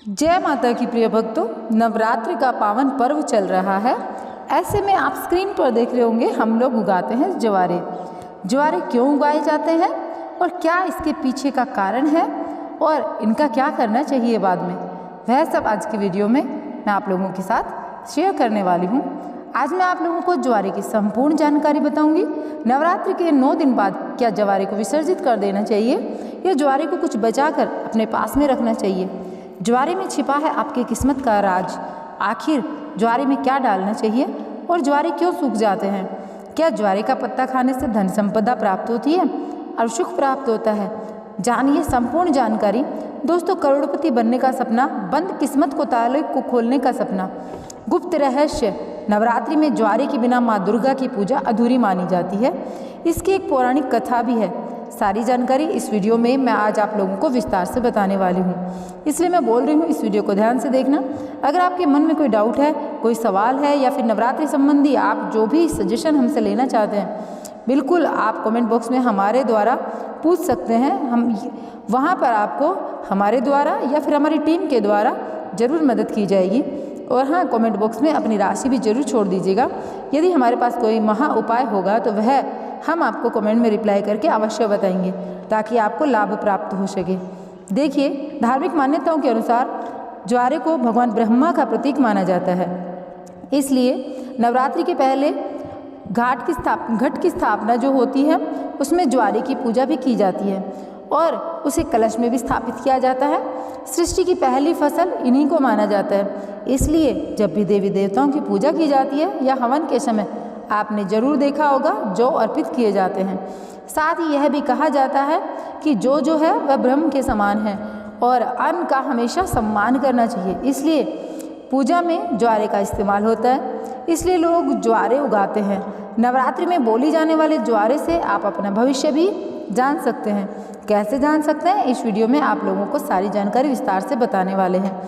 जय माता की प्रिय भक्तों, नवरात्रि का पावन पर्व चल रहा है। ऐसे में आप स्क्रीन पर देख रहे होंगे हम लोग उगाते हैं ज्वारे। ज्वारे क्यों उगाए जाते हैं और क्या इसके पीछे का कारण है और इनका क्या करना चाहिए बाद में, वह सब आज की वीडियो में मैं आप लोगों के साथ शेयर करने वाली हूँ। आज मैं आप लोगों को ज्वारे की संपूर्ण जानकारी बताऊंगी। नवरात्रि के 9 दिन बाद क्या ज्वारे को विसर्जित कर देना चाहिए या ज्वारे को कुछ बचाकर अपने पास में रखना चाहिए। ज्वारे में छिपा है आपकी किस्मत का राज। आखिर ज्वारे में क्या डालना चाहिए और ज्वारे क्यों सूख जाते हैं। क्या ज्वारे का पत्ता खाने से धन संपदा प्राप्त होती है और सुख प्राप्त होता है। जानिए संपूर्ण जानकारी। दोस्तों, करोड़पति बनने का सपना, बंद किस्मत को ताले को खोलने का सपना। गुप्त रहस्य, नवरात्रि में ज्वारे के बिना माँ दुर्गा की पूजा अधूरी मानी जाती है। इसकी एक पौराणिक कथा भी है। सारी जानकारी इस वीडियो में मैं आज आप लोगों को विस्तार से बताने वाली हूँ, इसलिए मैं बोल रही हूँ इस वीडियो को ध्यान से देखना। अगर आपके मन में कोई डाउट है, कोई सवाल है या फिर नवरात्रि संबंधी आप जो भी सजेशन हमसे लेना चाहते हैं, बिल्कुल आप कमेंट बॉक्स में हमारे द्वारा पूछ सकते हैं। हम वहाँ पर आपको हमारे द्वारा या फिर हमारी टीम के द्वारा ज़रूर मदद की जाएगी। और हाँ, कमेंट बॉक्स में अपनी राशि भी जरूर छोड़ दीजिएगा। यदि हमारे पास कोई महा उपाय होगा तो वह हम आपको कमेंट में रिप्लाई करके अवश्य बताएंगे, ताकि आपको लाभ प्राप्त हो सके। देखिए, धार्मिक मान्यताओं के अनुसार ज्वारे को भगवान ब्रह्मा का प्रतीक माना जाता है। इसलिए नवरात्रि के पहले घट की स्थापना जो होती है उसमें ज्वारे की पूजा भी की जाती है और उसे कलश में भी स्थापित किया जाता है। सृष्टि की पहली फसल इन्हीं को माना जाता है। इसलिए जब भी देवी देवताओं की पूजा की जाती है या हवन के समय आपने जरूर देखा होगा जौ अर्पित किए जाते हैं। साथ ही यह भी कहा जाता है कि जो है वह ब्रह्म के समान है और अन्न का हमेशा सम्मान करना चाहिए। इसलिए पूजा में ज्वारे का इस्तेमाल होता है। इसलिए लोग ज्वारे उगाते हैं। नवरात्रि में बोली जाने वाले ज्वारे से आप अपना भविष्य भी जान सकते हैं। कैसे जान सकते हैं, इस वीडियो में आप लोगों को सारी जानकारी विस्तार से बताने वाले हैं।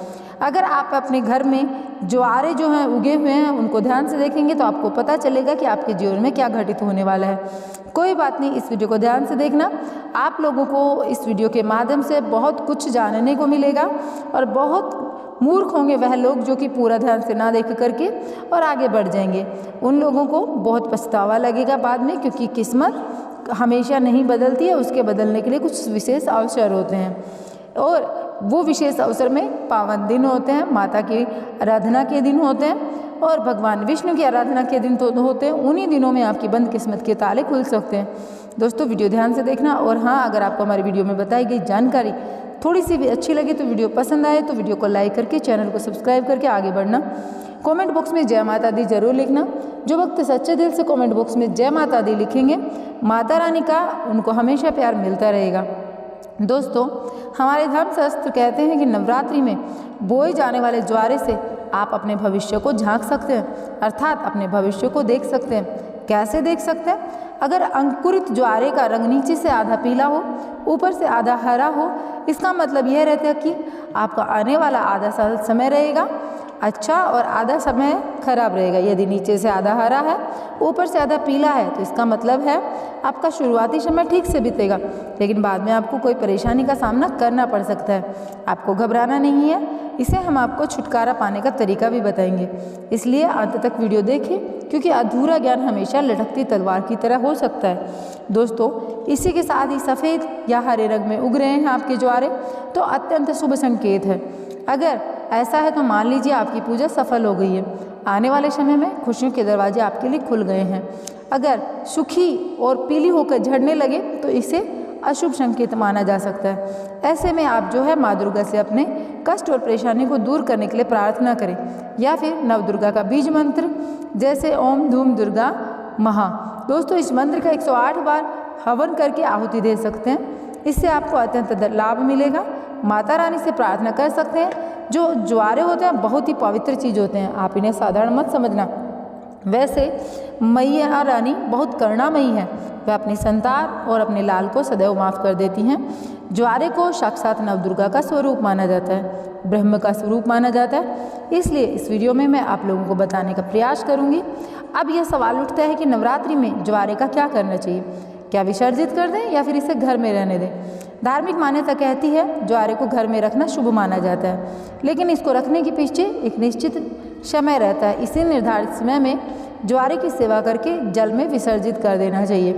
अगर आप अपने घर में ज्वारे जो हैं उगे हुए हैं उनको ध्यान से देखेंगे तो आपको पता चलेगा कि आपके जीवन में क्या घटित होने वाला है। कोई बात नहीं, इस वीडियो को ध्यान से देखना। आप लोगों को इस वीडियो के माध्यम से बहुत कुछ जानने को मिलेगा और बहुत मूर्ख होंगे वह लोग जो कि पूरा ध्यान से ना देख करके और आगे बढ़ जाएंगे। उन लोगों को बहुत पछतावा लगेगा बाद में, क्योंकि किस्मत हमेशा नहीं बदलती है। उसके बदलने के लिए कुछ विशेष अवसर होते हैं और वो विशेष अवसर में पावन दिन होते हैं, माता की आराधना के दिन होते हैं और भगवान विष्णु की आराधना के दिन तो होते हैं। उन्हीं दिनों में आपकी बंद किस्मत के ताले खुल सकते हैं। दोस्तों, वीडियो ध्यान से देखना। और हाँ, अगर आपको हमारी वीडियो में बताई गई जानकारी थोड़ी सी भी अच्छी लगे तो वीडियो पसंद आए तो वीडियो को लाइक करके चैनल को सब्सक्राइब करके आगे बढ़ना। कमेंट बॉक्स में जय माता दी जरूर लिखना। जो भक्त सच्चे दिल से कमेंट बॉक्स में जय माता दी लिखेंगे, माता रानी का उनको हमेशा प्यार मिलता रहेगा। दोस्तों, हमारे धर्मशास्त्र कहते हैं कि नवरात्रि में बोए जाने वाले ज्वारे से आप अपने भविष्य को झांक सकते हैं, अर्थात अपने भविष्य को देख सकते हैं। कैसे देख सकते हैं? अगर अंकुरित ज्वारे का रंग नीचे से आधा पीला हो, ऊपर से आधा हरा हो, इसका मतलब यह रहता है कि आपका आने वाला आधा साल समय रहेगा अच्छा और आधा समय खराब रहेगा। यदि नीचे से आधा हरा है, ऊपर से आधा पीला है, तो इसका मतलब है आपका शुरुआती समय ठीक से बीतेगा, लेकिन बाद में आपको कोई परेशानी का सामना करना पड़ सकता है। आपको घबराना नहीं है। इसे हम आपको छुटकारा पाने का तरीका भी बताएंगे, इसलिए अंत तक वीडियो देखें, क्योंकि अधूरा ज्ञान हमेशा लटकती तलवार की तरह हो सकता है। दोस्तों, इसी के साथ ही सफ़ेद या हरे रंग में उग रहे हैं आपके ज्वारे तो अत्यंत शुभ संकेत है। अगर ऐसा है तो मान लीजिए आपकी पूजा सफल हो गई है। आने वाले समय में खुशियों के दरवाजे आपके लिए खुल गए हैं। अगर सूखी और पीली होकर झड़ने लगे तो इसे अशुभ संकेत माना जा सकता है। ऐसे में आप जो है माँ दुर्गा से अपने कष्ट और परेशानी को दूर करने के लिए प्रार्थना करें, या फिर नव दुर्गा का बीज मंत्र जैसे ओम धूम दुर्गा महा। दोस्तों, इस मंत्र का 108 बार हवन करके आहुति दे सकते हैं। इससे आपको अत्यंत लाभ मिलेगा। माता रानी से प्रार्थना कर सकते हैं। जो ज्वारे होते हैं बहुत ही पवित्र चीज़ होते हैं, आप इन्हें साधारण मत समझना। वैसे मैया रानी बहुत करुणामयी है। वह अपनी संतान और अपने लाल को सदैव माफ़ कर देती हैं। ज्वारे को साक्षात नव दुर्गा का स्वरूप माना जाता है, ब्रह्म का स्वरूप माना जाता है। इसलिए इस वीडियो में मैं आप लोगों को बताने का प्रयास करूंगी। अब यह सवाल उठता है कि नवरात्रि में ज्वारे का क्या करना चाहिए। क्या विसर्जित कर दें या फिर इसे घर में रहने दें। धार्मिक मान्यता कहती है ज्वारे को घर में रखना शुभ माना जाता है, लेकिन इसको रखने के पीछे एक निश्चित समय रहता है। इसी निर्धारित समय में ज्वारे की सेवा करके जल में विसर्जित कर देना चाहिए।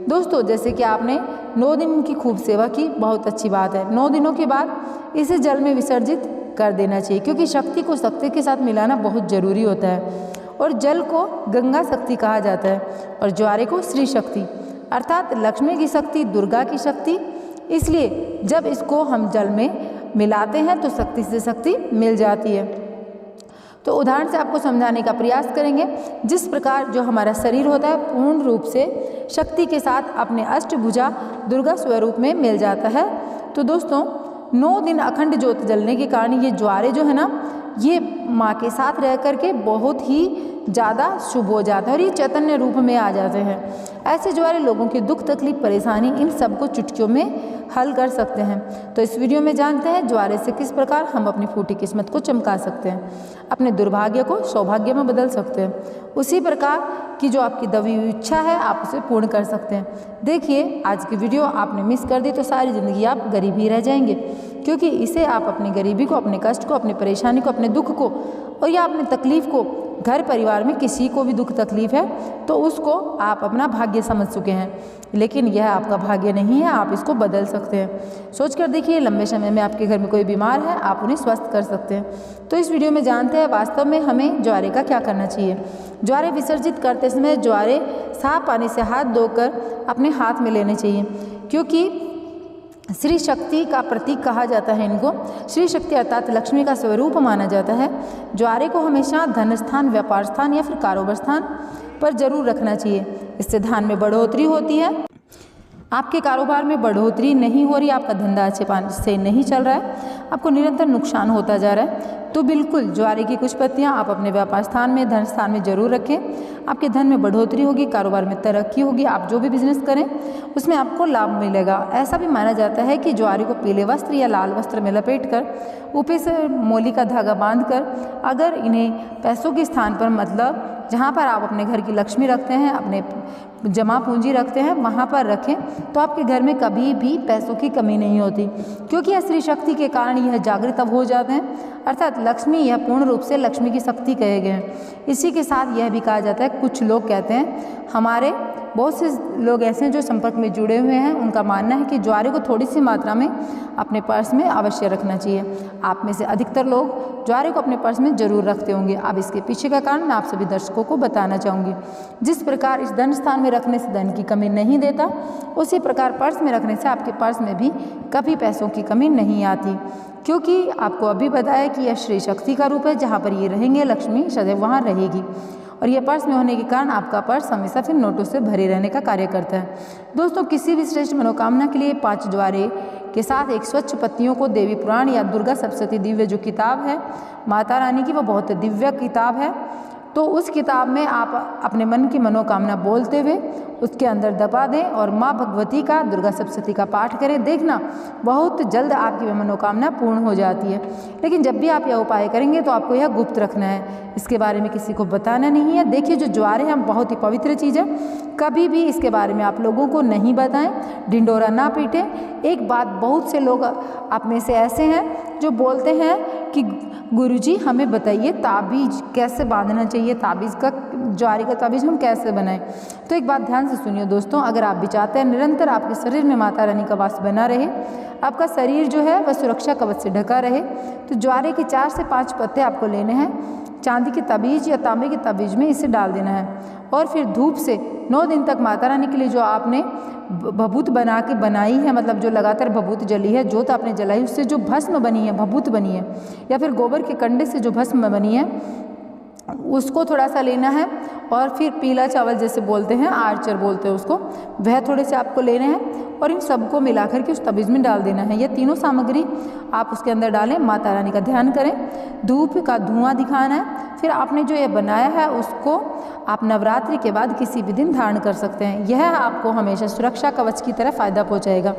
दोस्तों, जैसे कि आपने 9 दिन की खूब सेवा की, बहुत अच्छी बात है। 9 दिनों के बाद इसे जल में विसर्जित कर देना चाहिए, क्योंकि शक्ति को शक्ति के साथ मिलाना बहुत ज़रूरी होता है। और जल को गंगा शक्ति कहा जाता है और ज्वारे को श्री शक्ति अर्थात लक्ष्मी की शक्ति, दुर्गा की शक्ति। इसलिए जब इसको हम जल में मिलाते हैं तो शक्ति से शक्ति मिल जाती है। तो उदाहरण से आपको समझाने का प्रयास करेंगे। जिस प्रकार जो हमारा शरीर होता है पूर्ण रूप से शक्ति के साथ अपने अष्टभुजा दुर्गा स्वरूप में मिल जाता है। तो दोस्तों, 9 दिन अखंड ज्योत जलने के कारण ये ज्वारे जो है ना, ये माँ के साथ रह करके बहुत ही ज़्यादा शुभ हो जाता है और ये चैतन्य रूप में आ जाते हैं। ऐसे ज्वारे लोगों की दुख तकलीफ परेशानी इन सबको चुटकियों में हल कर सकते हैं। तो इस वीडियो में जानते हैं ज्वारे से किस प्रकार हम अपनी फूटी किस्मत को चमका सकते हैं, अपने दुर्भाग्य को सौभाग्य में बदल सकते हैं। उसी प्रकार की जो आपकी दबी हुई इच्छा है आप उसे पूर्ण कर सकते हैं। देखिए, आज की वीडियो आपने मिस कर दी तो सारी ज़िंदगी आप गरीब ही रह जाएंगे, क्योंकि इसे आप अपनी गरीबी को, अपने कष्ट को, अपनी परेशानी को, अपने दुख को और या अपने तकलीफ को, घर परिवार में किसी को भी दुख तकलीफ है तो उसको आप अपना भाग्य समझ चुके हैं, लेकिन यह आपका भाग्य नहीं है। आप इसको बदल सकते हैं। सोच कर देखिए, लंबे समय में आपके घर में कोई बीमार है, आप उन्हें स्वस्थ कर सकते हैं। तो इस वीडियो में जानते हैं वास्तव में हमें ज्वारे का क्या करना चाहिए। ज्वारे विसर्जित करते समय ज्वारे साफ पानी से हाथ धोकर अपने हाथ में लेने चाहिए, क्योंकि श्री शक्ति का प्रतीक कहा जाता है इनको। श्री शक्ति अर्थात लक्ष्मी का स्वरूप माना जाता है। ज्वारे को हमेशा धन स्थान, व्यापार स्थान या फिर कारोबार स्थान पर जरूर रखना चाहिए। इससे धन में बढ़ोतरी होती है। आपके कारोबार में बढ़ोतरी नहीं हो रही, आपका धंधा अच्छे पानी से नहीं चल रहा है, आपको निरंतर नुकसान होता जा रहा है, तो बिल्कुल ज्वारे की कुछ पत्तियां आप अपने व्यापार स्थान में, धन स्थान में जरूर रखें। आपके धन में बढ़ोतरी होगी, कारोबार में तरक्की होगी, आप जो भी बिजनेस करें उसमें आपको लाभ मिलेगा। ऐसा भी माना जाता है कि ज्वारे को पीले वस्त्र या लाल वस्त्र में लपेटकर ऊपर से मोली का धागा बांधकर अगर इन्हें पैसों के स्थान पर, मतलब जहाँ पर आप अपने घर की लक्ष्मी रखते हैं, अपने जमा पूंजी रखते हैं, वहाँ पर रखें तो आपके घर में कभी भी पैसों की कमी नहीं होती, क्योंकि यह श्री शक्ति के कारण यह जागृत अब हो जाते हैं। अर्थात लक्ष्मी, यह पूर्ण रूप से लक्ष्मी की शक्ति कहे गए हैं। इसी के साथ यह भी कहा जाता है, कुछ लोग कहते हैं, हमारे बहुत से लोग ऐसे हैं जो संपर्क में जुड़े हुए हैं, उनका मानना है कि ज्वारे को थोड़ी सी मात्रा में अपने पर्स में अवश्य रखना चाहिए। आप में से अधिकतर लोग ज्वारे को अपने पर्स में जरूर रखते होंगे। अब इसके पीछे का कारण मैं आप सभी दर्शकों को बताना चाहूँगी। जिस प्रकार इस धन स्थान में रखने से धन की कमी नहीं देता, उसी प्रकार पर्स में रखने से आपके पर्स में भी कभी पैसों की कमी नहीं आती, क्योंकि आपको अभी बताया कि यह श्री शक्ति का रूप है। जहाँ पर ये रहेंगे लक्ष्मी सदैव वहाँ रहेगी, और यह पर्स में होने के कारण आपका पर्स हमेशा फिर नोटों से भरे रहने का कार्य करता है। दोस्तों, किसी भी श्रेष्ठ मनोकामना के लिए 5 ज्वारे के साथ एक स्वच्छ पत्तियों को देवी पुराण या दुर्गा सप्तशती दिव्य जो किताब है माता रानी की, वह बहुत दिव्य किताब है। तो उस किताब में आप अपने मन की मनोकामना बोलते हुए उसके अंदर दबा दें और माँ भगवती का, दुर्गा सप्तशती का पाठ करें। देखना बहुत जल्द आपकी मनोकामना पूर्ण हो जाती है। लेकिन जब भी आप यह उपाय करेंगे तो आपको यह गुप्त रखना है, इसके बारे में किसी को बताना नहीं है। देखिए, जो ज्वारे हैं बहुत ही पवित्र चीज़ है, कभी भी इसके बारे में आप लोगों को नहीं बताएं, ढिंडोरा ना पीटें। एक बात, बहुत से लोग आप में से ऐसे हैं जो बोलते हैं कि गुरुजी हमें बताइए ताबीज़ कैसे बांधना चाहिए, ताबीज़ का, ज्वारे का ताबीज़ हम कैसे बनाएं। तो एक बात ध्यान से सुनिए दोस्तों, अगर आप भी चाहते हैं निरंतर आपके शरीर में माता रानी का वास बना रहे, आपका शरीर जो है वह सुरक्षा कवच से ढका रहे, तो ज्वारे के 4 से 5 पत्ते आपको लेने हैं, चांदी के ताबीज़ या तांबे के ताबीज़ में इसे डाल देना है, और फिर धूप से 9 दिन तक माता रानी के लिए जो आपने भभूत बना के बनाई है, मतलब जो लगातार भभूत जली है, जोत आपने जलाई, उससे जो भस्म बनी है, भभूत बनी है, या फिर गोबर के कंडे से जो भस्म बनी है, उसको थोड़ा सा लेना है। और फिर पीला चावल जैसे बोलते हैं, आर्चर बोलते हैं उसको, वह थोड़े से आपको लेने हैं और इन सबको मिलाकर के उस तबीज़ में डाल देना है। ये तीनों सामग्री आप उसके अंदर डालें, माता रानी का ध्यान करें, धूप का धुआं दिखाना है। फिर आपने जो ये बनाया है उसको आप नवरात्रि के बाद किसी भी दिन धारण कर सकते हैं। यह आपको हमेशा सुरक्षा कवच की तरह फ़ायदा पहुँचाएगा,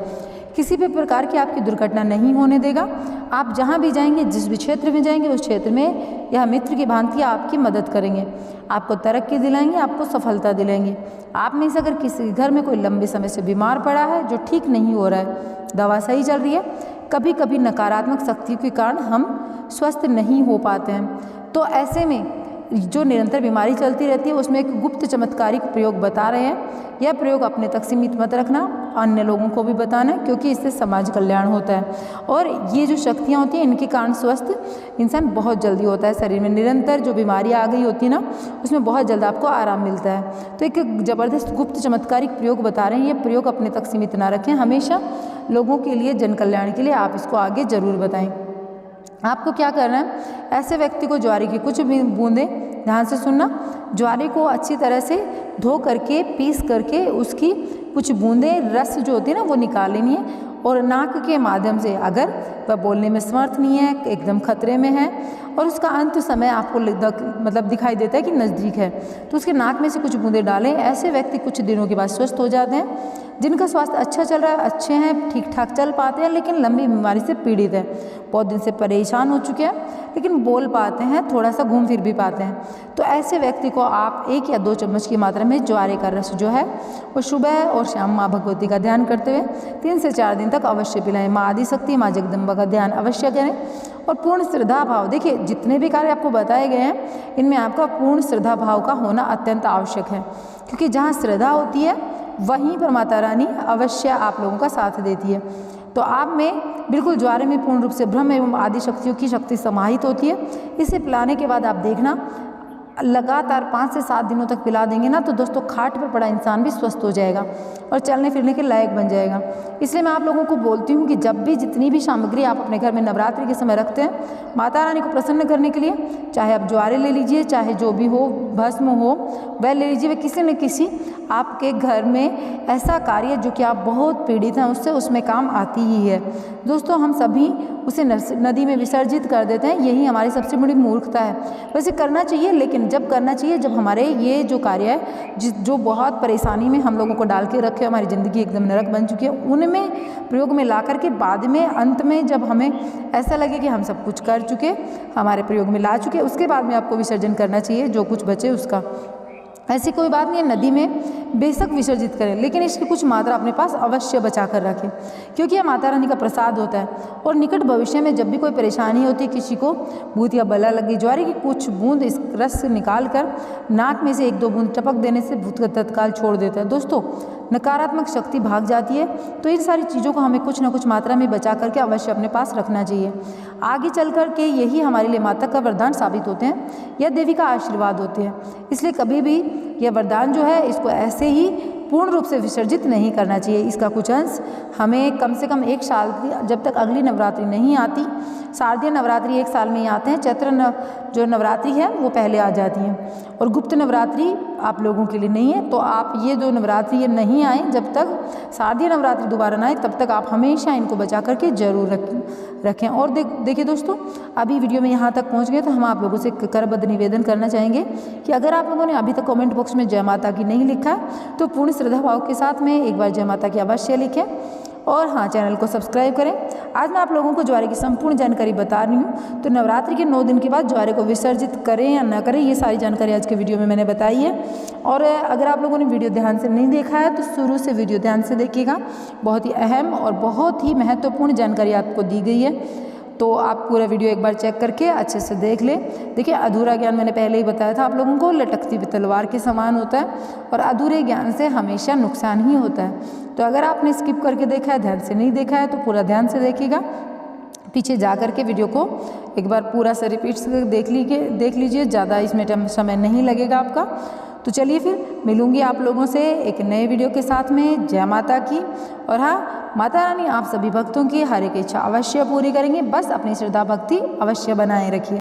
किसी भी प्रकार की आपकी दुर्घटना नहीं होने देगा। आप जहाँ भी जाएंगे, जिस भी क्षेत्र में जाएंगे, उस क्षेत्र में यह मित्र की भांति आपकी मदद करेंगे, आपको तरक्की दिलाएंगे, आपको सफलता दिलाएंगे। आप में से अगर किसी घर में कोई लंबे समय से बीमार पड़ा है, जो ठीक नहीं हो रहा है, दवा सही चल रही है। कभी कभी नकारात्मक शक्तियों के कारण हम स्वस्थ नहीं हो पाते हैं। तो ऐसे में जो निरंतर बीमारी चलती रहती है उसमें एक गुप्त चमत्कारिक प्रयोग बता रहे हैं। यह प्रयोग अपने तक सीमित मत रखना, अन्य लोगों को भी बताना, क्योंकि इससे समाज कल्याण होता है। और ये जो शक्तियाँ होती हैं इनके कारण स्वस्थ इंसान बहुत जल्दी होता है। शरीर में निरंतर जो बीमारी आ गई होती है ना, उसमें बहुत जल्द आपको आराम मिलता है। तो एक ज़बरदस्त गुप्त चमत्कारिक प्रयोग बता रहे हैं। ये प्रयोग अपने तक सीमित ना रखें, हमेशा लोगों के लिए, जन कल्याण के लिए आप इसको आगे ज़रूर बताएं। आपको क्या करना है, ऐसे व्यक्ति को ज्वारे की कुछ बूंदें, ध्यान से सुनना, ज्वारे को अच्छी तरह से धो करके पीस करके उसकी कुछ बूंदें रस जो होती है ना वो निकाल लेनी है। और नाक के माध्यम से, अगर वह बोलने में समर्थ नहीं है, एकदम खतरे में है और उसका अंत समय आपको मतलब दिखाई देता है कि नज़दीक है, तो उसके नाक में से कुछ बूंदें डालें। ऐसे व्यक्ति कुछ दिनों के बाद स्वस्थ हो जाते हैं। जिनका स्वास्थ्य अच्छा चल रहा है, अच्छे हैं, ठीक ठाक चल पाते हैं, लेकिन लंबी बीमारी से पीड़ित है, बहुत दिन से परेशान हो चुके हैं, लेकिन बोल पाते हैं, थोड़ा सा घूम फिर भी पाते हैं, तो ऐसे व्यक्ति को आप 1 या 2 चम्मच की मात्रा में ज्वारे का रस जो है वो सुबह और शाम माँ भगवती का ध्यान करते हुए 3 से 4 दिन तक अवश्य पिलाएं। माँ आदिशक्ति, माँ जगदम्बा का ध्यान अवश्य करें और पूर्ण श्रद्धा भाव, देखिए जितने भी कार्य आपको बताए गए हैं इनमें आपका पूर्ण श्रद्धा भाव का होना अत्यंत आवश्यक है, क्योंकि जहाँ श्रद्धा होती है वहीं पर माता रानी अवश्य आप लोगों का साथ देती है। तो आप में बिल्कुल ज्वारे में पूर्ण रूप से ब्रह्म एवं आदि शक्तियों की शक्ति समाहित होती है। इसे पिलाने के बाद आप देखना, लगातार 5 से 7 दिनों तक पिला देंगे ना, तो दोस्तों खाट पर पड़ा इंसान भी स्वस्थ हो जाएगा और चलने फिरने के लायक बन जाएगा। इसलिए मैं आप लोगों को बोलती हूँ कि जब भी जितनी भी सामग्री आप अपने घर में नवरात्रि के समय रखते हैं माता रानी को प्रसन्न करने के लिए, चाहे आप ज्वारे ले लीजिए, चाहे जो भी हो, भस्म हो वह ले लीजिए, वह किसी न किसी आपके घर में ऐसा कार्य जो कि आप बहुत पीड़ित हैं उससे, उसमें काम आती ही है। दोस्तों हम सभी उसे नदी में विसर्जित कर देते हैं, यही हमारी सबसे बड़ी मूर्खता है। वैसे करना चाहिए, लेकिन जब करना चाहिए जब हमारे ये जो कार्य है जो बहुत परेशानी में हम लोगों को डाल के रखे, हमारी ज़िंदगी एकदम नरक बन चुकी है, उनमें प्रयोग में ला करके बाद में अंत में जब हमें ऐसा लगे कि हम सब कुछ कर चुके, हमारे प्रयोग में ला चुके, उसके बाद में आपको विसर्जन करना चाहिए जो कुछ बचे उसका। ऐसी कोई बात नहीं है, नदी में बेशक विसर्जित करें, लेकिन इसकी कुछ मात्रा अपने पास अवश्य बचा कर रखें, क्योंकि यह माता रानी का प्रसाद होता है। और निकट भविष्य में जब भी कोई परेशानी होती है, किसी को भूत या बला लगी, ज्वारे की कुछ बूंद इस रस से निकाल कर नाक में से 1-2 बूंद टपक देने से भूत का तत्काल छोड़ देता है। दोस्तों नकारात्मक शक्ति भाग जाती है। तो इन सारी चीज़ों को हमें कुछ ना कुछ मात्रा में बचा करके अवश्य अपने पास रखना चाहिए। आगे चल कर के यही हमारे लिए माता का वरदान साबित होते हैं, यह देवी का आशीर्वाद होते हैं। इसलिए कभी भी यह वरदान जो है इसको ऐसे ही पूर्ण रूप से विसर्जित नहीं करना चाहिए। इसका कुछ अंश हमें कम से कम 1 साल जब तक अगली नवरात्रि नहीं आती, शारदीय नवरात्रि 1 साल में ही आते हैं, चैत्र जो नवरात्रि है वो पहले आ जाती हैं, और गुप्त नवरात्रि आप लोगों के लिए नहीं है। तो आप ये 2 नवरात्रि ये नहीं आए, जब तक शारदीय नवरात्रि दोबारा ना आए तब तक आप हमेशा इनको बचा करके जरूर रखें। और देखिए दोस्तों, अभी वीडियो में यहाँ तक पहुँच गए तो हम आप लोगों से करबद्ध निवेदन करना चाहेंगे कि अगर आप लोगों ने अभी तक कमेंट बॉक्स में जय माता की नहीं लिखा है तो पूर्ण श्रद्धा भाव के साथ में एक बार जय माता की अवश्य लिखें, और हाँ, चैनल को सब्सक्राइब करें। आज मैं आप लोगों को ज्वारे की संपूर्ण जानकारी बता रही हूँ। तो नवरात्रि के 9 दिन के बाद ज्वारे को विसर्जित करें या ना करें, ये सारी जानकारी आज के वीडियो में मैंने बताई है। और अगर आप लोगों ने वीडियो ध्यान से नहीं देखा है तो शुरू से वीडियो ध्यान से देखिएगा, बहुत ही अहम और बहुत ही महत्वपूर्ण जानकारी आपको दी गई है। तो आप पूरा वीडियो एक बार चेक करके अच्छे से देख लें। देखिए, अधूरा ज्ञान मैंने पहले ही बताया था आप लोगों को, लटकती हुई तलवार के समान होता है, और अधूरे ज्ञान से हमेशा नुकसान ही होता है। तो अगर आपने स्किप करके देखा है, ध्यान से नहीं देखा है, तो पूरा ध्यान से देखिएगा, पीछे जा कर के वीडियो को एक बार पूरा से रिपीट से देख लीजिए, ज़्यादा इसमें समय नहीं लगेगा आपका। तो चलिए फिर मिलूंगी आप लोगों से एक नए वीडियो के साथ में। जय माता की। और हाँ, माता रानी आप सभी भक्तों की हर एक इच्छा अवश्य पूरी करेंगे, बस अपनी श्रद्धा भक्ति अवश्य बनाए रखिए।